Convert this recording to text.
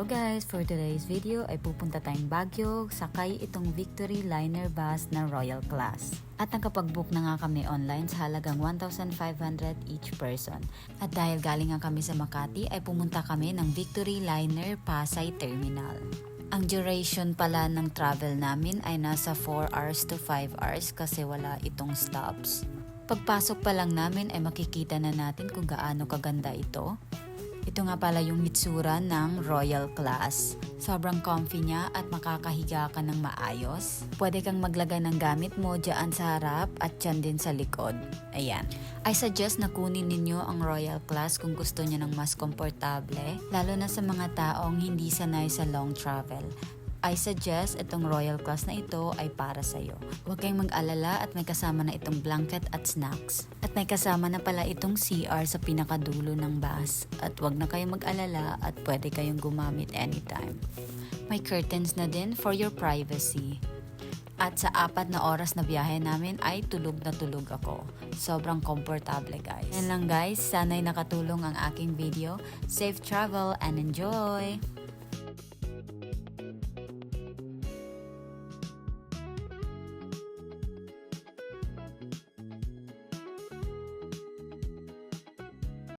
Hello guys! For today's video ay pupunta tayong Baguio, sakay itong Victory Liner Bus na Royal Class. At nakapag-book na nga kami online sa halagang 1,500 each person. At dahil galing nga kami sa Makati ay pumunta kami ng Victory Liner Pasay Terminal. Ang duration pala ng travel namin ay nasa 4 hours to 5 hours kasi wala itong stops. Pagpasok pa lang namin ay makikita na natin kung gaano kaganda ito. Ito nga pala yung hitsura ng Royal Class. Sobrang comfy niya at makakahiga ka ng maayos. Pwede kang maglagay ng gamit mo dyan sa harap at dyan din sa likod. Ayan. I suggest na kunin ninyo ang Royal Class kung gusto niyo ng mas komportable, lalo na sa mga taong hindi sanay sa long travel. I suggest itong Royal Class na ito ay para sa'yo. Huwag kayong mag-alala at may kasama na itong blanket at snacks. At may kasama na pala itong CR sa pinakadulo ng bus. At huwag na kayong mag-alala at pwede kayong gumamit anytime. May curtains na din for your privacy. At sa 4 na oras na biyahe namin ay tulog na tulog ako. Sobrang komportable guys. Yan lang guys, sana'y nakatulong ang aking video. Safe travel and enjoy!